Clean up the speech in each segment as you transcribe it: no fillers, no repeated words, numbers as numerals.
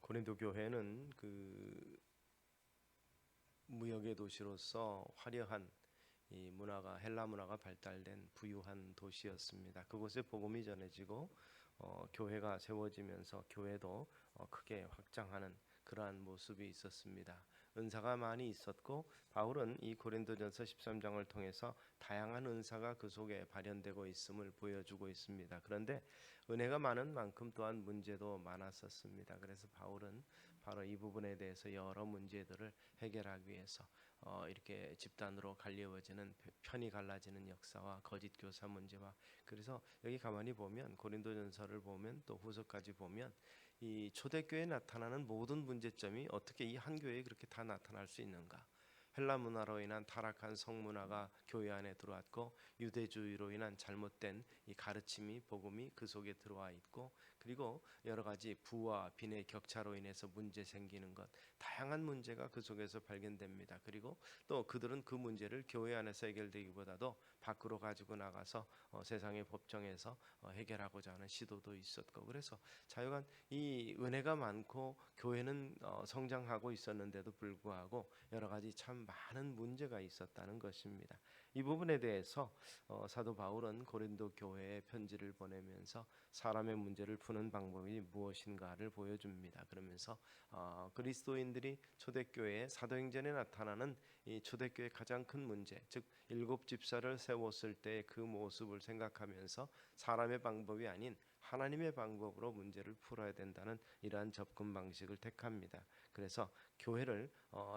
고린도 교회는 무역의 도시로서 화려한 이 문화가 헬라 문화가 발달된 부유한 도시였습니다. 그곳에 복음이 전해지고 교회가 세워지면서 교회도 크게 확장하는 그러한 모습이 있었습니다. 은사가 많이 있었고 바울은 이 고린도전서 13장을 통해서 다양한 은사가 그 속에 발현되고 있음을 보여주고 있습니다. 그런데 은혜가 많은 만큼 또한 문제도 많았었습니다. 그래서 바울은 바로 이 부분에 대해서 여러 문제들을 해결하기 위해서 이렇게 집단으로 갈려지는 편이 갈라지는 역사와 거짓 교사 문제와 그래서 여기 가만히 보면 고린도전서를 보면 또 후서까지 보면 이 초대교회에 나타나는 모든 문제점이 어떻게 이 한 교회에 그렇게 다 나타날 수 있는가? 헬라 문화로 인한 타락한 성문화가 교회 안에 들어왔고 유대주의로 인한 잘못된 이 가르침이 복음이 그 속에 들어와 있고 그리고 여러 가지 부와 빈의 격차로 인해서 문제 생기는 것 다양한 문제가 그 속에서 발견됩니다. 그리고 또 그들은 그 문제를 교회 안에서 해결되기보다도 밖으로 가지고 나가서 세상의 법정에서 해결하고자 하는 시도도 있었고 그래서 자유간 이 은혜가 많고 교회는 성장하고 있었는데도 불구하고 여러 가지 참 많은 문제가 있었다는 것입니다. 이 부분에 대해서 사도 바울은 고린도 교회에 편지를 보내면서 사람의 문제를 푸는 방법이 무엇인가를 보여줍니다. 그러면서 그리스도인들이 초대교회의 사도행전에 나타나는 이 초대교회의 가장 큰 문제, 즉 일곱 집사를 세웠을 때 그 모습을 생각하면서 사람의 방법이 아닌 하나님의 방법으로 문제를 풀어야 된다는 이러한 접근 방식을 택합니다. 그래서 교회를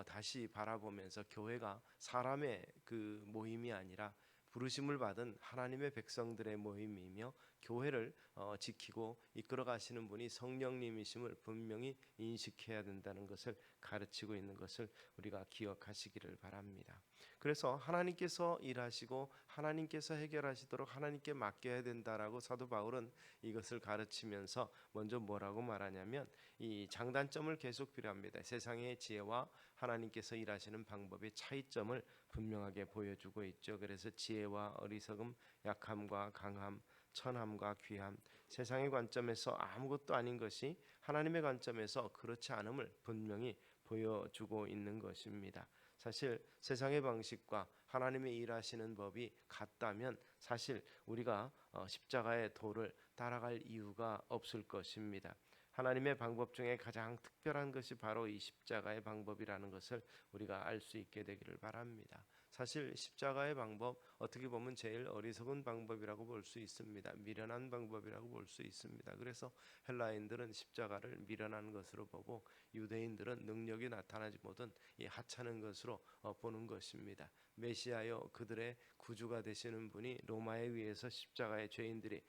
다시 바라보면서 교회가 사람의 그 모임이 아니라 부르심을 받은 하나님의 백성들의 모임이며 교회를 지키고 이끌어 가시는 분이 성령님이심을 분명히 인식해야 된다는 것을 가르치고 있는 것을 우리가 기억하시기를 바랍니다. 그래서 하나님께서 일하시고 하나님께서 해결하시도록 하나님께 맡겨야 된다라고 사도 바울은 이것을 가르치면서 먼저 뭐라고 말하냐면 이 장단점을 계속 필요합니다. 세상의 지혜와 하나님께서 일하시는 방법의 차이점을 분명하게 보여주고 있죠. 그래서 지혜와 어리석음, 약함과 강함, 천함과 귀함, 세상의 관점에서 아무것도 아닌 것이 하나님의 관점에서 그렇지 않음을 분명히 보여주고 있는 것입니다. 사실 세상의 방식과 하나님의 일하시는 법이 같다면 사실 우리가 십자가의 도를 따라갈 이유가 없을 것입니다. 하나님의 방법 중에 가장 특별한 것이 바로 이 십자가의 방법이라는 것을 우리가 알 수 있게 되기를 바랍니다. 사실 십자가의 방법 어떻게 보면 제일 어리석은 방법이라고 볼 수 있습니다. 미련한 방법이라고 볼 수 있습니다. 그래서 헬라인들은 십자가를 미련한 것으로 보고 유대인들은 능력이 나타나지 못한 이 하찮은 것으로 보는 것입니다. 메시아여 그들의 구주가 되시는 분이 로마에 의해서 십자가의 죄인들이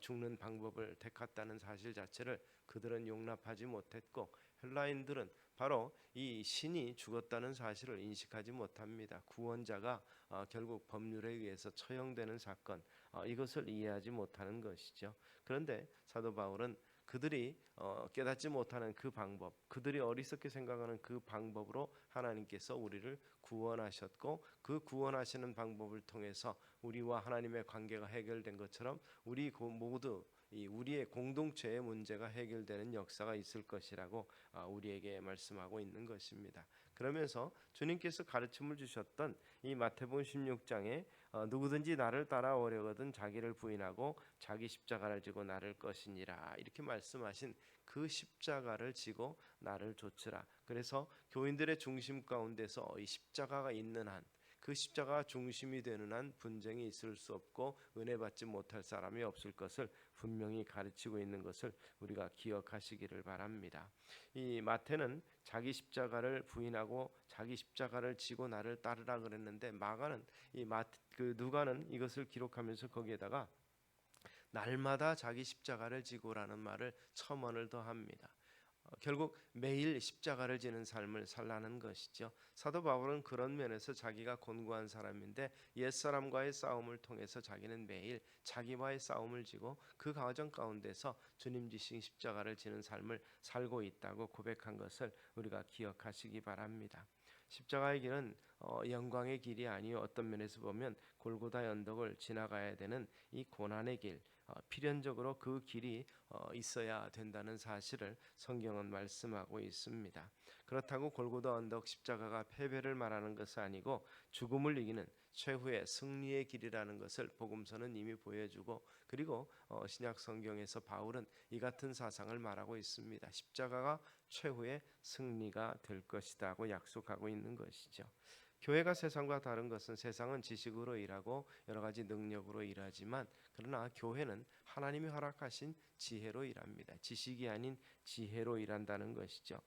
죽는 방법을 택했다는 사실 자체를 그들은 용납하지 못했고 헬라인들은 바로 이 신이 죽었다는 사실을 인식하지 못합니다. 구원자가 결국 법률에 의해서 처형되는 사건 이것을 이해하지 못하는 것이죠. 그런데 사도 바울은 그들이 깨닫지 못하는 그 방법, 그들이 어리석게 생각하는 그 방법으로 하나님께서 우리를 구원하셨고 그 구원하시는 방법을 통해서 우리와 하나님의 관계가 해결된 것처럼 우리 모두 우리의 공동체의 문제가 해결되는 역사가 있을 것이라고 우리에게 말씀하고 있는 것입니다. 그러면서 주님께서 가르침을 주셨던 이 마태복음 16장에 누구든지 나를 따라오려거든 자기를 부인하고 자기 십자가를 지고 나를 것이니라 이렇게 말씀하신 그 십자가를 지고 나를 좇으라. 그래서 교인들의 중심 가운데서 이 십자가가 있는 한 그 십자가 중심이 되는 한 분쟁이 있을 수 없고 은혜 받지 못할 사람이 없을 것을 분명히 가르치고 있는 것을 우리가 기억하시기를 바랍니다. 이 마태는 자기 십자가를 부인하고 자기 십자가를 지고 나를 따르라 그랬는데 마가는 누가는 이것을 기록하면서 거기에다가 날마다 자기 십자가를 지고라는 말을 첨언을 더합니다. 결국 매일 십자가를 지는 삶을 살라는 것이죠. 사도 바울은 그런 면에서 자기가 곤고한 사람인데 옛사람과의 싸움을 통해서 자기는 매일 자기와의 싸움을 지고 그 과정 가운데서 주님 지신 십자가를 지는 삶을 살고 있다고 고백한 것을 우리가 기억하시기 바랍니다. 십자가의 길은 영광의 길이 아니요 어떤 면에서 보면 골고다 언덕을 지나가야 되는 이 고난의 길, 필연적으로 그 길이 있어야 된다는 사실을 성경은 말씀하고 있습니다. 그렇다고 골고다 언덕 십자가가 패배를 말하는 것은 아니고 죽음을 이기는 최후의 승리의 길이라는 것을 복음서는 이미 보여주고, 그리고 신약 성경에서 바울은 이 같은 사상을 말하고 있습니다. 십자가가 최후의 승리가 될 것이라고 약속하고 있는 것이죠. 교회가 세상과 다른 것은 세상은 지식으로 일하고 여러 가지 능력으로 일하지만, 그러나 교회는 하나님이 허락하신 지혜로 일합니다. 지식이 아닌 지혜로 일한다는 것이죠.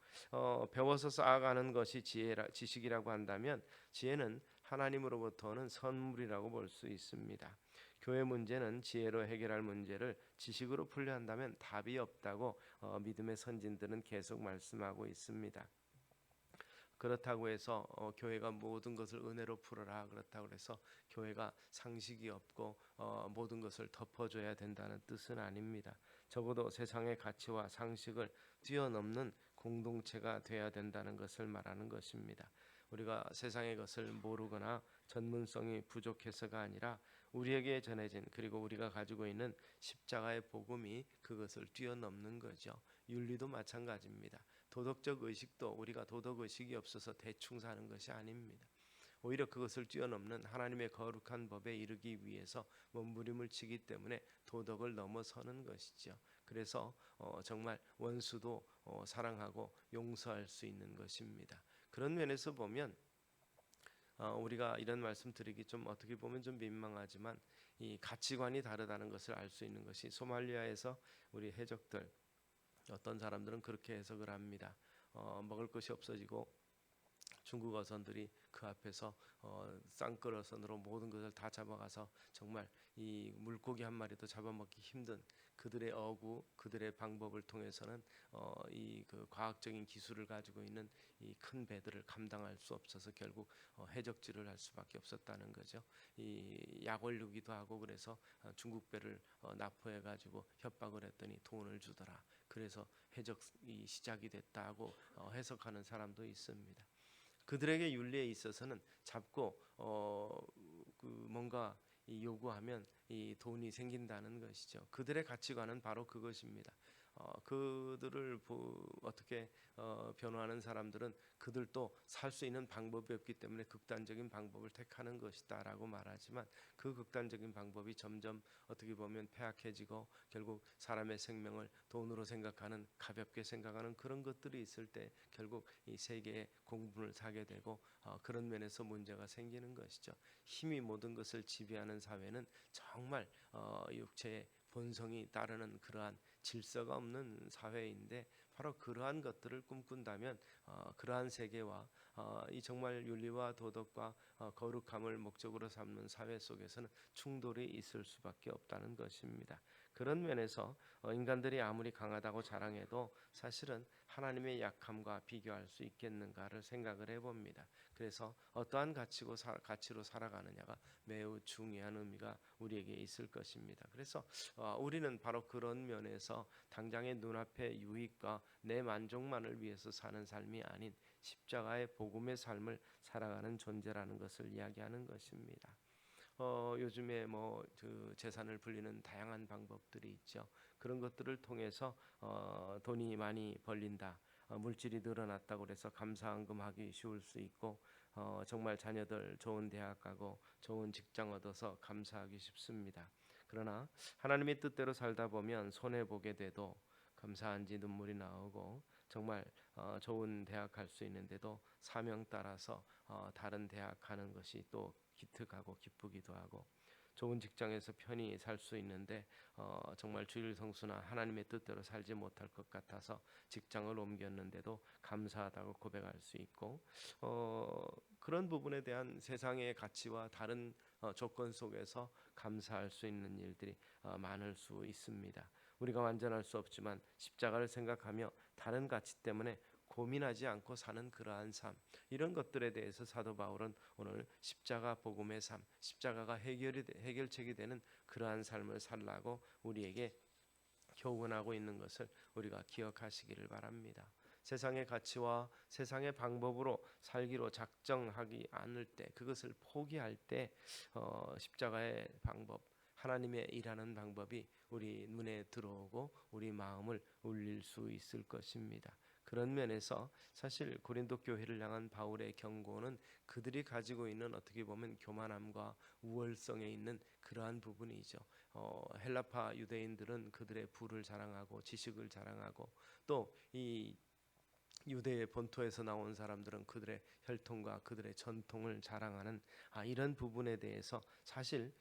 배워서 쌓아가는 것이 지식이라고 한다면, 지혜는 하나님으로부터 오는 선물이라고 볼 수 있습니다. 교회 문제는 지혜로 해결할 문제를 지식으로 풀려 한다면 답이 없다고 믿음의 선진들은 계속 말씀하고 있습니다. 그렇다고 해서 교회가 모든 것을 은혜로 풀어라, 그렇다고 해서 교회가 상식이 없고 모든 것을 덮어줘야 된다는 뜻은 아닙니다. 적어도 세상의 가치와 상식을 뛰어넘는 공동체가 돼야 된다는 것을 말하는 것입니다. 우리가 세상의 것을 모르거나 전문성이 부족해서가 아니라 우리에게 전해진, 그리고 우리가 가지고 있는 십자가의 복음이 그것을 뛰어넘는 거죠. 윤리도 마찬가지입니다. 도덕적 의식도 우리가 도덕 의식이 없어서 대충 사는 것이 아닙니다. 오히려 그것을 뛰어넘는 하나님의 거룩한 법에 이르기 위해서 몸부림을 치기 때문에 도덕을 넘어서는 것이죠. 그래서 정말 원수도 사랑하고 용서할 수 있는 것입니다. 그런 면에서 보면 우리가 이런 말씀 드리기 좀 어떻게 보면 좀 민망하지만, 이 가치관이 다르다는 것을 알 수 있는 것이, 소말리아에서 우리 해적들, 어떤 사람들은 그렇게 해석을 합니다. 먹을 것이 없어지고 중국 어선들이 그 앞에서 쌍끌어선으로 모든 것을 다 잡아가서 정말 이 물고기 한 마리도 잡아먹기 힘든 그들의 어구, 그들의 방법을 통해서는 이 그 과학적인 기술을 가지고 있는 이 큰 배들을 감당할 수 없어서 결국 해적질을 할 수밖에 없었다는 거죠. 이 약 올리기도 하고, 그래서 중국 배를 납포해 가지고 협박을 했더니 돈을 주더라. 그래서 해적이 시작이 됐다고 해석하는 사람도 있습니다. 그들에게 윤리에 있어서는 잡고 그 뭔가 요구하면 이 돈이 생긴다는 것이죠. 그들의 가치관은 바로 그것입니다. 그들을 어떻게 변호하는 사람들은 그들도 살 수 있는 방법이 없기 때문에 극단적인 방법을 택하는 것이다라고 말하지만, 그 극단적인 방법이 점점 어떻게 보면 폐악해지고 결국 사람의 생명을 돈으로 생각하는, 가볍게 생각하는 그런 것들이 있을 때 결국 이 세계의 공분을 사게 되고 그런 면에서 문제가 생기는 것이죠. 힘이 모든 것을 지배하는 사회는 정말 육체의 본성이 따르는 그러한 질서가 없는 사회인데, 바로 그러한 것들을 꿈꾼다면 그러한 세계와 이 정말 윤리와 도덕과 거룩함을 목적으로 삼는 사회 속에서는 충돌이 있을 수밖에 없다는 것입니다. 그런 면에서 인간들이 아무리 강하다고 자랑해도 사실은 하나님의 약함과 비교할 수 있겠는가를 생각을 해봅니다. 그래서 어떠한 가치로 살아가느냐가 매우 중요한 의미가 우리에게 있을 것입니다. 그래서 우리는 바로 그런 면에서 당장의 눈앞의 유익과 내 만족만을 위해서 사는 삶이 아닌 십자가의 복음의 삶을 살아가는 존재라는 것을 이야기하는 것입니다. 요즘에 그 재산을 불리는 다양한 방법들이 있죠. 그런 것들을 통해서 돈이 많이 벌린다, 물질이 늘어났다고 해서 감사한금하기 쉬울 수 있고, 정말 자녀들 좋은 대학 가고 좋은 직장 얻어서 감사하기 쉽습니다. 그러나 하나님의 뜻대로 살다 보면 손해 보게 돼도 감사한지 눈물이 나오고, 정말 좋은 대학 갈 수 있는데도 사명 따라서 다른 대학 가는 것이 또 기특하고 기쁘기도 하고, 좋은 직장에서 편히 살 수 있는데 정말 주일 성수나 하나님의 뜻대로 살지 못할 것 같아서 직장을 옮겼는데도 감사하다고 고백할 수 있고, 그런 부분에 대한 세상의 가치와 다른 조건 속에서 감사할 수 있는 일들이 많을 수 있습니다. 우리가 완전할 수 없지만 십자가를 생각하며 다른 가치 때문에 고민하지 않고 사는 그러한 삶, 이런 것들에 대해서 사도 바울은 오늘 십자가 복음의 삶, 십자가가 해결책이 되는 그러한 삶을 살라고 우리에게 교훈하고 있는 것을 우리가 기억하시기를 바랍니다. 세상의 가치와 세상의 방법으로 살기로 작정하기 않을 때, 그것을 포기할 때 십자가의 방법, 하나님의 일하는 방법이 우리 눈에 들어오고 우리 마음을 울릴 수 있을 것입니다. 그런 면에서 사실 고린도 교회를 향한 바울의 경고는 그들이 가지고 있는 어떻게 보면 교만함과 우월성에 있는 그러한 부분이죠. 헬라파 유대인들은 그들의 부를 자랑하고 지식을 자랑하고, 또 이 유대의 본토에서 나온 사람들은 그들의 혈통과 그들의 전통을 자랑하는 이런 부분에 대해서 사실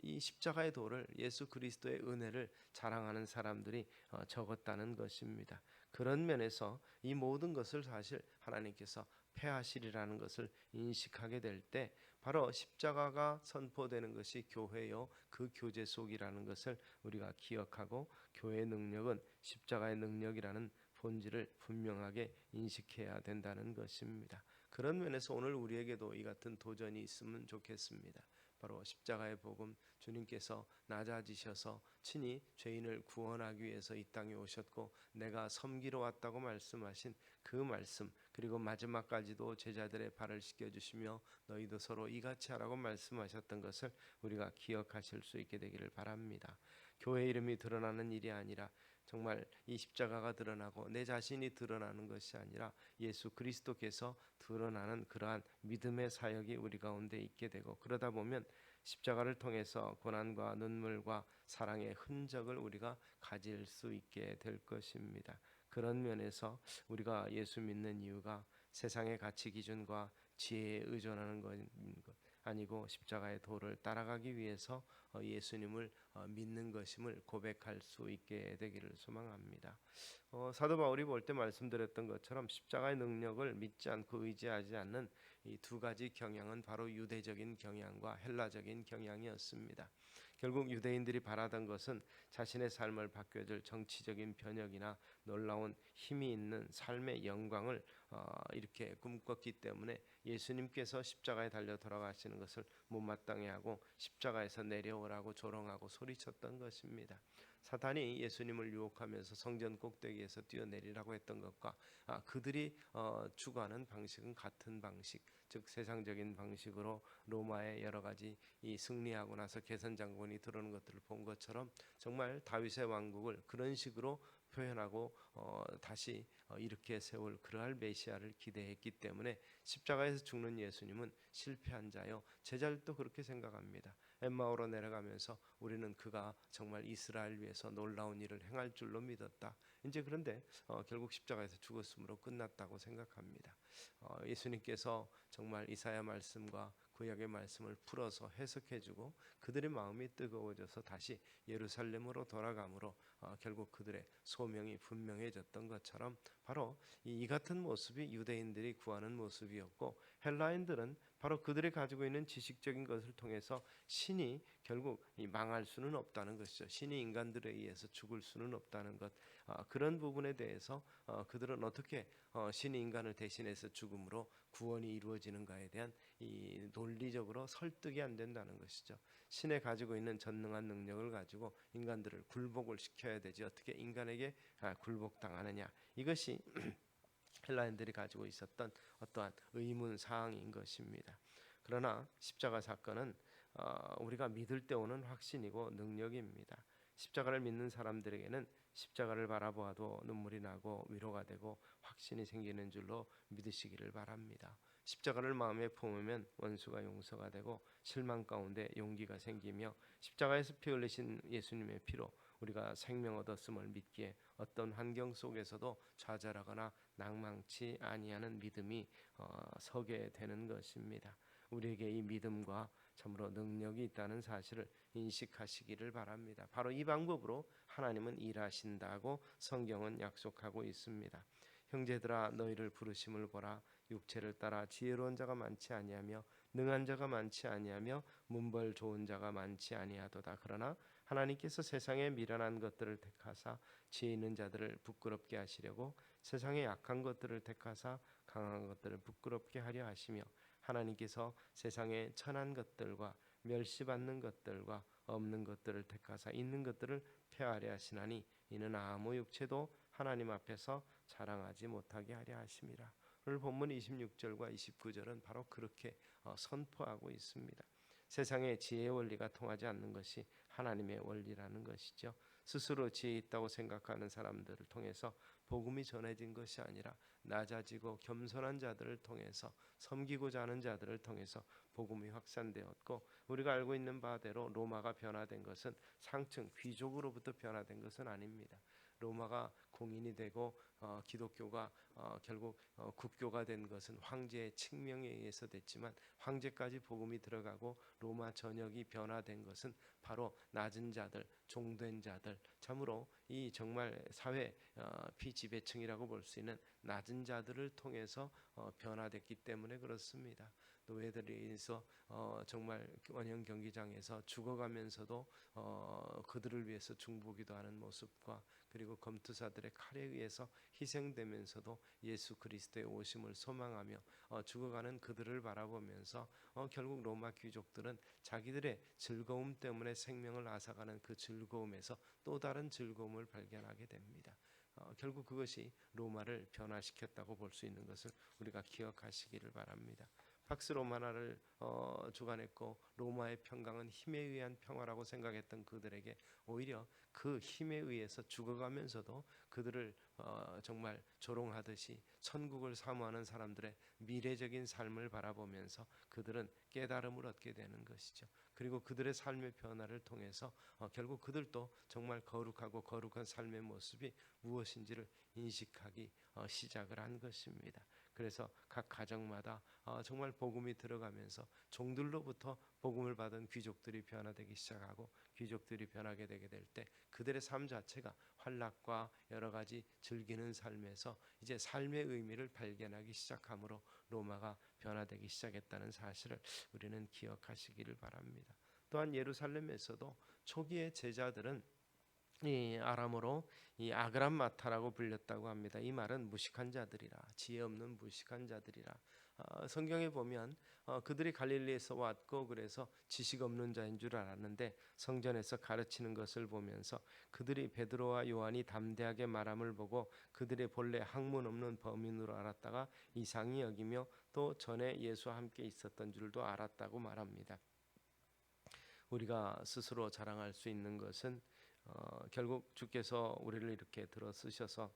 이 십자가의 도를, 예수 그리스도의 은혜를 자랑하는 사람들이 적었다는 것입니다. 그런 면에서 이 모든 것을 사실 하나님께서 폐하시리라는 것을 인식하게 될 때 바로 십자가가 선포되는 것이 교회요 그 교제 속이라는 것을 우리가 기억하고, 교회의 능력은 십자가의 능력이라는 본질을 분명하게 인식해야 된다는 것입니다. 그런 면에서 오늘 우리에게도 이 같은 도전이 있으면 좋겠습니다. 바로 십자가의 복음, 주님께서 낮아지셔서 친히 죄인을 구원하기 위해서 이 땅에 오셨고 내가 섬기러 왔다고 말씀하신 그 말씀, 그리고 마지막까지도 제자들의 발을 씻겨주시며 너희도 서로 이같이 하라고 말씀하셨던 것을 우리가 기억하실 수 있게 되기를 바랍니다. 교회 이름이 드러나는 일이 아니라 정말 이 십자가가 드러나고 내 자신이 드러나는 것이 아니라 예수 그리스도께서 드러나는 그러한 믿음의 사역이 우리 가운데 있게 되고, 그러다 보면 십자가를 통해서 고난과 눈물과 사랑의 흔적을 우리가 가질 수 있게 될 것입니다. 그런 면에서 우리가 예수 믿는 이유가 세상의 가치 기준과 지혜에 의존하는 것 아니고 십자가의 도를 따라가기 위해서 예수님을 믿는 것임을 고백할 수 있게 되기를 소망합니다. 사도 바울이 볼 때 말씀드렸던 것처럼 십자가의 능력을 믿지 않고 의지하지 않는 이 두 가지 경향은 바로 유대적인 경향과 헬라적인 경향이었습니다. 결국 유대인들이 바라던 것은 자신의 삶을 바꿔줄 정치적인 변혁이나 놀라운 힘이 있는 삶의 영광을 이렇게 꿈꿨기 때문에 예수님께서 십자가에 달려 돌아가시는 것을 못마땅해 하고 십자가에서 내려오라고 조롱하고 소리쳤던 것입니다. 사탄이 예수님을 유혹하면서 성전 꼭대기에서 뛰어내리라고 했던 것과 그들이 추구하는 방식은 같은 방식, 즉 세상적인 방식으로 로마의 여러 가지 이 승리하고 나서 개선 장군이 들어오는 것들을 본 것처럼 정말 다윗의 왕국을 그런 식으로 표현하고 다시 이렇게 세울 그러할 메시아를 기대했기 때문에 십자가에서 죽는 예수님은 실패한 자요, 제자들도 그렇게 생각합니다. 엠마오로 내려가면서 우리는 그가 정말 이스라엘 위해서 놀라운 일을 행할 줄로 믿었다. 이제 그런데 결국 십자가에서 죽었으므로 끝났다고 생각합니다. 예수님께서 정말 이사야 말씀과 구약의 말씀을 풀어서 해석해주고 그들의 마음이 뜨거워져서 다시 예루살렘으로 돌아가므로 결국 그들의 소명이 분명해졌던 것처럼 바로 이 같은 모습이 유대인들이 구하는 모습이었고, 헬라인들은 바로 그들이 가지고 있는 지식적인 것을 통해서 신이 결국 망할 수는 없다는 것이죠. 신이 인간들에 의해서 죽을 수는 없다는 것, 그런 부분에 대해서 그들은 어떻게 신이 인간을 대신해서 죽음으로 구원이 이루어지는가에 대한 이 논리적으로 설득이 안 된다는 것이죠. 신에 가지고 있는 전능한 능력을 가지고 인간들을 굴복을 시켜야 되지 어떻게 인간에게 굴복당하느냐, 이것이 헬라인들이 가지고 있었던 어떠한 의문 사항인 것입니다. 그러나 십자가 사건은 우리가 믿을 때 오는 확신이고 능력입니다. 십자가를 믿는 사람들에게는 십자가를 바라보아도 눈물이 나고 위로가 되고 확신이 생기는 줄로 믿으시기를 바랍니다. 십자가를 마음에 품으면 원수가 용서가 되고 실망 가운데 용기가 생기며 십자가에서 피 흘리신 예수님의 피로 우리가 생명 얻었음을 믿기에 어떤 환경 속에서도 좌절하거나 낭망치 아니하는 믿음이 서게 되는 것입니다. 우리에게 이 믿음과 참으로 능력이 있다는 사실을 인식하시기를 바랍니다. 바로 이 방법으로 하나님은 일하신다고 성경은 약속하고 있습니다. 형제들아 너희를 부르심을 보라. 육체를 따라 지혜로운 자가 많지 아니하며 능한 자가 많지 아니하며 문벌 좋은 자가 많지 아니하도다. 그러나 하나님께서 세상의 미련한 것들을 택하사 지혜 있는 자들을 부끄럽게 하시려고 세상의 약한 것들을 택하사 강한 것들을 부끄럽게 하려 하시며 하나님께서 세상의 천한 것들과 멸시받는 것들과 없는 것들을 택하사 있는 것들을 폐하려 하시나니 이는 아무 육체도 하나님 앞에서 자랑하지 못하게 하려 하심이라. 오늘 본문 26절과 29절은 바로 그렇게 선포하고 있습니다. 세상의 지혜의 원리가 통하지 않는 것이 하나님의 원리라는 것이죠. 스스로 지혜 있다고 생각하는 사람들을 통해서 복음이 전해진 것이 아니라 낮아지고 겸손한 자들을 통해서, 섬기고자 하는 자들을 통해서 복음이 확산되었고, 우리가 알고 있는 바대로 로마가 변화된 것은 상층 귀족으로부터 변화된 것은 아닙니다. 로마가 공인이 되고 기독교가 결국 국교가 된 것은 황제의 칙명에 의해서 됐지만, 황제까지 복음이 들어가고 로마 전역이 변화된 것은 바로 낮은 자들, 종된 자들, 참으로 이 정말 사회 피지배층이라고 볼 수 있는 낮은 자들을 통해서 변화됐기 때문에 그렇습니다. 노예들에서 정말 원형 경기장에서 죽어가면서도 그들을 위해서 중보기도 하는 모습과, 그리고 검투사들의 칼에 의해서 희생되면서도 예수 그리스도의 오심을 소망하며 죽어가는 그들을 바라보면서 결국 로마 귀족들은 자기들의 즐거움 때문에 생명을 앗아가는 그 즐거움에서 또 다른 즐거움을 발견하게 됩니다. 결국 그것이 로마를 변화시켰다고 볼 수 있는 것을 우리가 기억하시기를 바랍니다. 팍스 로마나를 주관했고, 로마의 평강은 힘에 의한 평화라고 생각했던 그들에게 오히려 그 힘에 의해서 죽어가면서도 그들을 정말 조롱하듯이 천국을 사모하는 사람들의 미래적인 삶을 바라보면서 그들은 깨달음을 얻게 되는 것이죠. 그리고 그들의 삶의 변화를 통해서 결국 그들도 정말 거룩하고 거룩한 삶의 모습이 무엇인지를 인식하기 시작을 한 것입니다. 그래서 각 가정마다 정말 복음이 들어가면서 종들로부터 복음을 받은 귀족들이 변화되기 시작하고, 귀족들이 변하게 되게 될 때 그들의 삶 자체가 환락과 여러 가지 즐기는 삶에서 이제 삶의 의미를 발견하기 시작하므로 로마가 변화되기 시작했다는 사실을 우리는 기억하시기를 바랍니다. 또한 예루살렘에서도 초기의 제자들은 이 아람어로 이 아그람마타라고 불렸다고 합니다. 이 말은 무식한 자들이라, 지혜 없는 무식한 자들이라. 성경에 보면 그들이 갈릴리에서 왔고 그래서 지식 없는 자인 줄 알았는데, 성전에서 가르치는 것을 보면서 그들이 베드로와 요한이 담대하게 말함을 보고 그들의 본래 학문 없는 범인으로 알았다가 이상히 여기며 또 전에 예수와 함께 있었던 줄도 알았다고 말합니다. 우리가 스스로 자랑할 수 있는 것은 결국 주께서 우리를 이렇게 들어 쓰셔서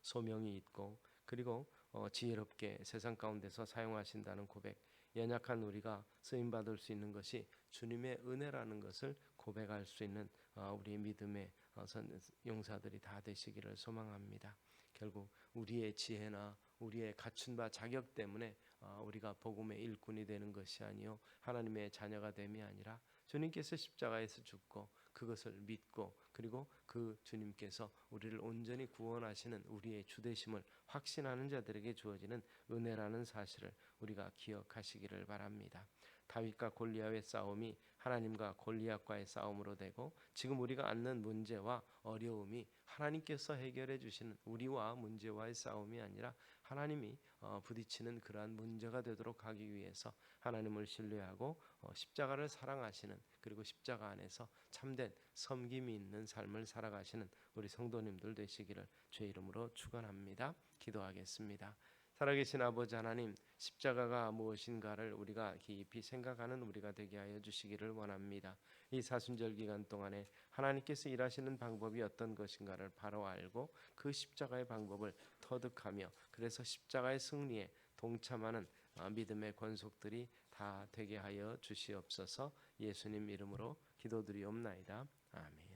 소명이 있고, 그리고 지혜롭게 세상 가운데서 사용하신다는 고백, 연약한 우리가 쓰임 받을 수 있는 것이 주님의 은혜라는 것을 고백할 수 있는 우리의 믿음의 용사들이 다 되시기를 소망합니다. 결국 우리의 지혜나 우리의 갖춘 바 자격 때문에 우리가 복음의 일꾼이 되는 것이 아니요 하나님의 자녀가 됨이 아니라, 주님께서 십자가에서 죽고 그것을 믿고, 그리고 그 주님께서 우리를 온전히 구원하시는 우리의 주되심을 확신하는 자들에게 주어지는 은혜라는 사실을 우리가 기억하시기를 바랍니다. 다윗과 골리앗의 싸움이 하나님과 골리앗과의 싸움으로 되고, 지금 우리가 안는 문제와 어려움이 하나님께서 해결해 주시는 우리와 문제와의 싸움이 아니라 하나님이 부딪히는 그러한 문제가 되도록 하기 위해서 하나님을 신뢰하고 십자가를 사랑하시는, 그리고 십자가 안에서 참된 섬김이 있는 삶을 살아가시는 우리 성도님들 되시기를 주의 이름으로 축원합니다. 기도하겠습니다. 살아계신 아버지 하나님, 십자가가 무엇인가를 우리가 깊이 생각하는 우리가 되게 하여 주시기를 원합니다. 이 사순절 기간 동안에 하나님께서 일하시는 방법이 어떤 것인가를 바로 알고 그 십자가의 방법을 터득하며, 그래서 십자가의 승리에 동참하는 믿음의 권속들이 다 되게 하여 주시옵소서. 예수님 이름으로 기도드리옵나이다. 아멘.